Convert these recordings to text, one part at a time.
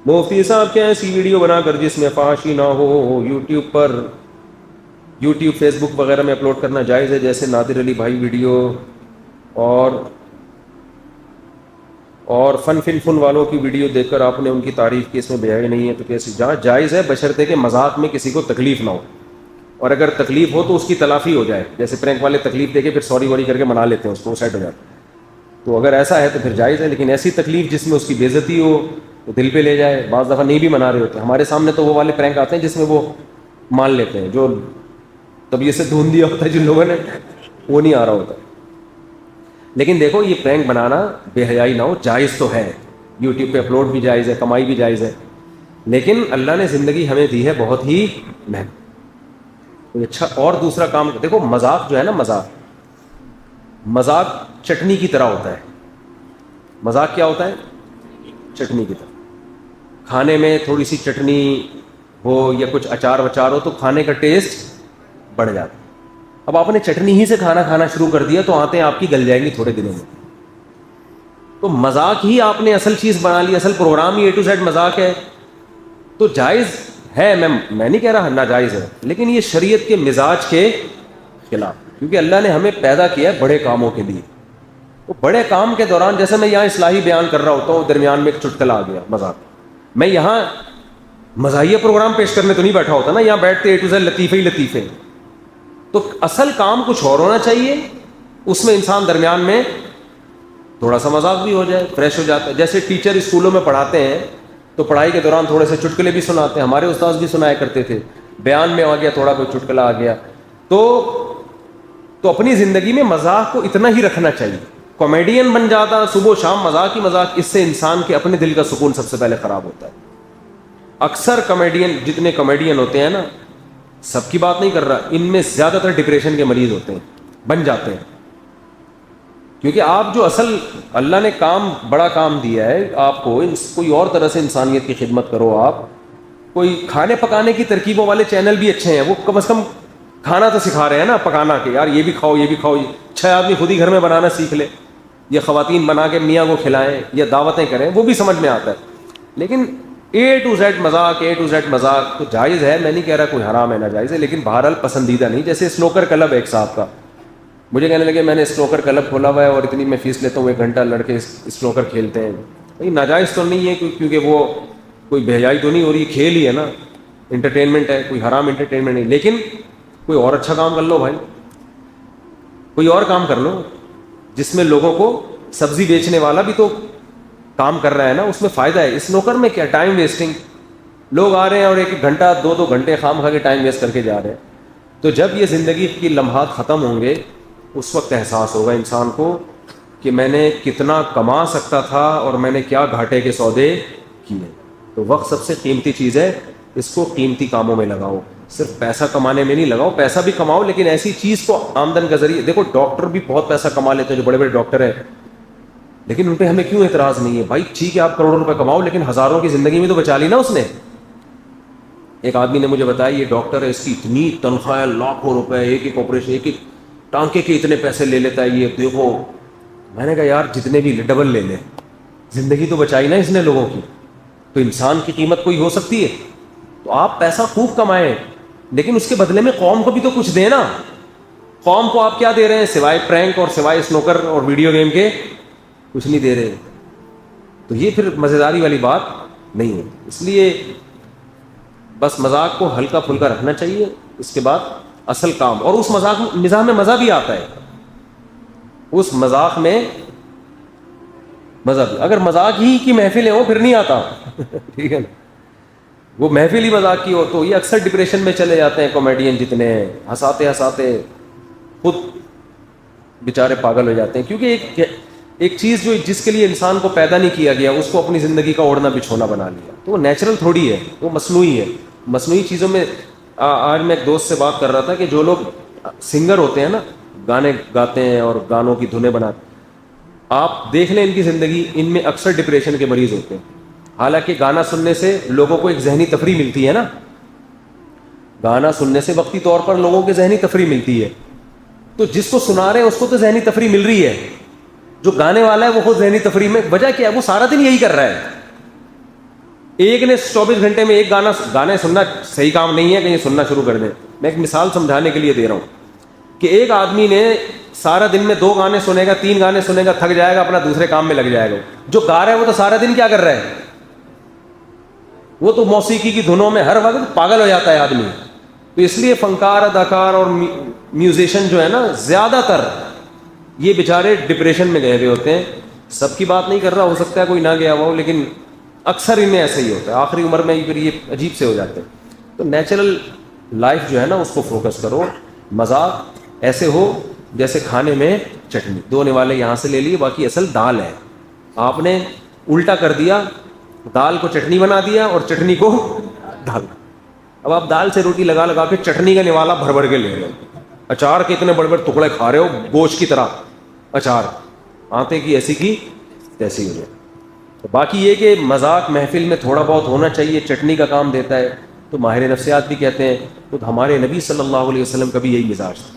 مفتی صاحب کیا ایسی ویڈیو بنا کر جس میں فحاشی نہ ہو یوٹیوب فیس بک وغیرہ میں اپلوڈ کرنا جائز ہے؟ جیسے نادر علی بھائی ویڈیو اور فن والوں کی ویڈیو دیکھ کر آپ نے ان کی تعریف کی، اس میں بیائی نہیں ہے تو کیسے؟ جہاں جائز ہے بشرطے کہ مذاق میں کسی کو تکلیف نہ ہو، اور اگر تکلیف ہو تو اس کی تلافی ہو جائے، جیسے پرینک والے تکلیف دے کے پھر سوری ووری کر کے منا لیتے ہیں اس کو، وہ سیٹ ہو جاتا ہے، تو اگر ایسا ہے تو پھر جائز ہے۔ لیکن ایسی تکلیف جس میں اس کی بے عزتی ہو تو دل پہ لے جائے، بعض دفعہ نہیں بھی منا رہے ہوتے ہمارے سامنے، تو وہ والے پرینک آتے ہیں جس میں وہ مان لیتے ہیں، جو طبیعت سے ڈھونڈ دیا ہوتا ہے جن لوگوں نے، وہ نہیں آ رہا ہوتا۔ لیکن دیکھو یہ پرینک بنانا بے حیائی نہ ہو، جائز تو ہے، یوٹیوب پہ اپلوڈ بھی جائز ہے، کمائی بھی جائز ہے، لیکن اللہ نے زندگی ہمیں دی ہے بہت ہی مہنگی، اچھا۔ اور دوسرا کام دیکھو، مذاق جو ہے نا، مذاق چٹنی کی طرح ہوتا ہے۔ مذاق کیا ہوتا ہے؟ چٹنی کی طرح۔ کھانے میں تھوڑی سی چٹنی ہو یا کچھ اچار وچار ہو تو کھانے کا ٹیسٹ بڑھ جاتا ہے۔ اب آپ نے چٹنی ہی سے کھانا شروع کر دیا تو آتے ہیں آپ کی گل جائیں گی تھوڑے دنوں میں۔ تو مذاق ہی آپ نے اصل چیز بنا لی، اصل پروگرام ہی اے ٹو زیڈ مذاق ہے، تو جائز ہے، میں نہیں کہہ رہا ناجائز ہے، لیکن یہ شریعت کے مزاج کے خلاف، کیونکہ اللہ نے ہمیں پیدا کیا ہے بڑے کاموں کے لیے۔ تو بڑے کام کے دوران، جیسے میں یہاں اصلاحی بیان کر رہا ہوتا ہوں، درمیان میں ایک چٹکلا آ گیا مذاق، میں یہاں مزاحیہ پروگرام پیش کرنے تو نہیں بیٹھا ہوتا نا، یہاں بیٹھتے اے ٹو زیڈ لطیفے ہی لطیفے، تو اصل کام کچھ اور ہونا چاہیے، اس میں انسان درمیان میں تھوڑا سا مذاق بھی ہو جائے، فریش ہو جاتا ہے۔ جیسے ٹیچر اسکولوں میں پڑھاتے ہیں تو پڑھائی کے دوران تھوڑے سے چٹکلے بھی سناتے ہیں، ہمارے استاد بھی سنایا کرتے تھے، بیان میں آ گیا تھوڑا کوئی چٹکلا آ گیا، تو اپنی زندگی میں مذاق کو اتنا ہی رکھنا چاہیے۔ کامیڈین بن جاتا صبح و شام مذاق ہی مذاق، اس سے انسان کے اپنے دل کا سکون سب سے پہلے خراب ہوتا ہے۔ اکثر کامیڈین، جتنے کامیڈین ہوتے ہیں نا، سب کی بات نہیں کر رہا، ان میں زیادہ تر ڈپریشن کے مریض ہوتے ہیں، بن جاتے ہیں، کیونکہ آپ جو اصل اللہ نے بڑا کام دیا ہے آپ کو، کوئی اور طرح سے انسانیت کی خدمت کرو۔ آپ کوئی کھانے پکانے کی ترکیبوں والے چینل بھی اچھے ہیں، وہ کم از کم کھانا تو سکھا رہے ہیں نا، پکانا، کہ یار یہ بھی کھاؤ یہ بھی کھاؤ، اچھا آدمی خود ہی گھر میں بنانا سیکھ لے، یا خواتین بنا کے میاں کو کھلائیں یا دعوتیں کریں، وہ بھی سمجھ میں آتا ہے۔ لیکن اے ٹو زیڈ مذاق تو جائز ہے، میں نہیں کہہ رہا کوئی حرام ہے ناجائز ہے، لیکن بہرحال پسندیدہ نہیں۔ جیسے اسنوکر کلب ہے ایک صاحب کا، مجھے کہنے لگے میں نے اسنوکر کلب کھولا ہوا ہے اور اتنی میں فیس لیتا ہوں، 1 گھنٹہ لڑکے اسنوکر کھیلتے ہیں۔ بھائی ناجائز تو نہیں ہے، کیونکہ وہ کوئی بہیائی تو نہیں ہو رہی، کھیل ہی ہے نا، انٹرٹینمنٹ ہے، کوئی حرام انٹرٹینمنٹ نہیں، لیکن کوئی اور اچھا کام کر لو بھائی، کوئی اور کام کر لو جس میں لوگوں کو، سبزی بیچنے والا بھی تو کام کر رہا ہے نا، اس میں فائدہ ہے۔ اسنوکر میں کیا ٹائم ویسٹنگ، لوگ آ رہے ہیں اور 1 گھنٹہ 2 گھنٹے خام کھا کے ٹائم ویسٹ کر کے جا رہے ہیں۔ تو جب یہ زندگی کی لمحات ختم ہوں گے، اس وقت احساس ہوگا انسان کو کہ میں نے کتنا کما سکتا تھا اور میں نے کیا گھاٹے کے سودے کیے۔ تو وقت سب سے قیمتی چیز ہے، اس کو قیمتی کاموں میں لگاؤ، صرف پیسہ کمانے میں نہیں لگاؤ، پیسہ بھی کماؤ لیکن ایسی چیز کو آمدن کا ذریعہ۔ دیکھو ڈاکٹر بھی بہت پیسہ کما لیتے ہیں جو بڑے بڑے ڈاکٹر ہیں، لیکن ان پہ ہمیں کیوں اعتراض نہیں ہے؟ بھائی ٹھیک ہے آپ کروڑوں روپے کماؤ، لیکن ہزاروں کی زندگی میں تو بچا لی نا اس نے۔ ایک آدمی نے مجھے بتایا یہ ڈاکٹر ہے، اس کی اتنی تنخواہ ہے، لاکھوں روپے، ایک آپریشن، ایک ٹانکے کے اتنے پیسے لے لیتا ہے، یہ دیکھو۔ میں نے کہا یار جتنے بھی ڈبل لے لے، زندگی تو بچائی نا اس نے لوگوں کی، تو انسان کی قیمت کوئی ہو سکتی ہے؟ تو آپ پیسہ خوب کمائیں، لیکن اس کے بدلے میں قوم کو بھی تو کچھ دیں نا۔ قوم کو آپ کیا دے رہے ہیں سوائے پرینک اور سوائے اسنوکر اور ویڈیو گیم کے؟ کچھ نہیں دے رہے، تو یہ پھر مزیداری والی بات نہیں ہے۔ اس لیے بس مذاق کو ہلکا پھلکا رکھنا چاہیے، اس کے بعد اصل کام، اور اس مزاح میں مزہ بھی آتا ہے، اس مذاق میں مزہ بھی۔ اگر مذاق ہی کی محفلیں ہوں پھر نہیں آتا ٹھیک ہے نا، وہ محفل ہی مذاق کی ہو تو یہ اکثر ڈپریشن میں چلے جاتے ہیں کامیڈین جتنے ہیں، ہنساتے ہنساتے خود بیچارے پاگل ہو جاتے ہیں، کیونکہ ایک چیز جو جس کے لیے انسان کو پیدا نہیں کیا گیا اس کو اپنی زندگی کا اوڑھنا بچھونا بنا لیا، تو وہ نیچرل تھوڑی ہے، وہ مصنوعی ہے۔ مصنوعی چیزوں میں آج میں ایک دوست سے بات کر رہا تھا کہ جو لوگ سنگر ہوتے ہیں نا، گانے گاتے ہیں اور گانوں کی دھنیں بناتے، آپ دیکھ لیں ان کی زندگی، ان میں اکثر ڈپریشن کے مریض ہوتے ہیں۔ حالانکہ گانا سننے سے لوگوں کو ایک ذہنی تفریح ملتی ہے نا، گانا سننے سے وقتی طور پر لوگوں کی ذہنی تفریح ملتی ہے، تو جس کو سنا رہے ہیں اس کو تو ذہنی تفریح مل رہی ہے، جو گانے والا ہے وہ خود ذہنی تفریح میں، وجہ کیا ہے؟ وہ سارا دن یہی کر رہا ہے، ایک نے 24 گھنٹے میں ایک گانے سننا صحیح کام نہیں ہے کہ یہ سننا شروع کر دیں. میں ایک مثال سمجھانے کے لیے دے رہا ہوں کہ ایک آدمی نے سارا دن میں 2 گانے سنے گا, 3 گانے سنے گا, تھک جائے گا, اپنا دوسرے کام میں لگ جائے گا. جو گا رہا ہے وہ تو سارا دن کیا کر رہا ہے, وہ تو موسیقی کی دھنوں میں ہر وقت پاگل ہو جاتا ہے آدمی. تو اس لیے فنکار, اداکار اور میوزیشین جو ہے نا, زیادہ تر یہ بیچارے ڈپریشن میں گئے ہوئے ہوتے ہیں. سب کی بات نہیں کر رہا, ہو سکتا ہے کوئی نہ گیا ہوا ہو, لیکن اکثر ان میں ایسا ہی ہوتا ہے. آخری عمر میں پھر یہ عجیب سے ہو جاتے ہیں. تو نیچرل لائف جو ہے نا اس کو فوکس کرو. مذاق ایسے ہو جیسے کھانے میں چٹنی, 2 نوالے یہاں سے لے لیے, باقی اصل دال ہے. آپ نے الٹا کر دیا, دال کو چٹنی بنا دیا اور چٹنی کو دال. اب آپ دال سے روٹی لگا لگا کے چٹنی کا نوالا بھر بھر کے لے لو. اچار کے اتنے بڑے بڑے ٹکڑے کھا رہے ہو گوشت کی طرح, اچار آتے کی ایسی کی تیسی ہو جائے. تو باقی یہ کہ مذاق محفل میں تھوڑا بہت ہونا چاہیے, چٹنی کا کام دیتا ہے. تو ماہر نفسیات بھی کہتے ہیں خود ہمارے نبی صلی اللہ علیہ وسلم کا بھی یہی مزاج تھا.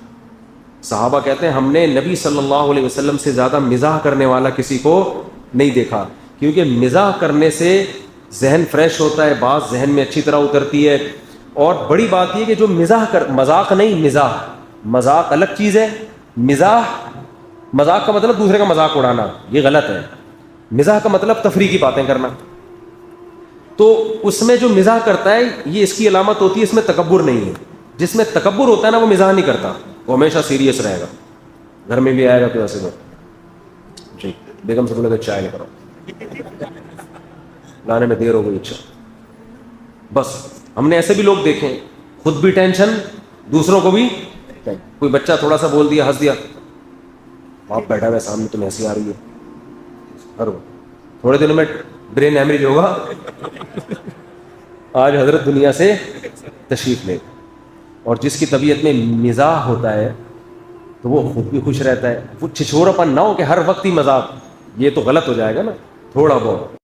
صحابہ کہتے ہیں ہم نے نبی صلی اللہ علیہ وسلم سے زیادہ مزاح کرنے والا کسی کو نہیں دیکھا, کیونکہ مزاح کرنے سے ذہن فریش ہوتا ہے, بات ذہن میں اچھی طرح اترتی ہے. اور بڑی بات یہ کہ جو مذاق نہیں, مذاق الگ چیز ہے. مذاق کا مطلب دوسرے کا مذاق اڑانا, یہ غلط ہے. مزاح کا مطلب تفریح کی باتیں کرنا. تو اس میں جو مزاح کرتا ہے یہ اس کی علامت ہوتی ہے, اس میں تکبر نہیں ہے. جس میں تکبر ہوتا ہے نا وہ مزاح نہیں کرتا, وہ ہمیشہ سیریس رہے گا. گھر میں بھی آئے گا تو ایسے میں جی بیگم سے بولے گا چائے لے کر آؤ, لانے میں دیر ہو گئی. اچھا بس ہم نے ایسے بھی لوگ دیکھے, خود بھی ٹینشن, دوسروں کو بھی. کوئی بچہ تھوڑا سا بول دیا, ہنس دیا, آپ بیٹھا ہوا سامنے تمہیں ہنسی آ رہی ہے, تھوڑے دنوں میں برین ہیمریج ہوگا. آج حضرت دنیا سے تشریف لے. اور جس کی طبیعت میں مزاح ہوتا ہے تو وہ خود بھی خوش رہتا ہے. وہ چھچھوراپن نہ ہو کہ ہر وقت ہی مذاق, یہ تو غلط ہو جائے گا نا. تھوڑا بہت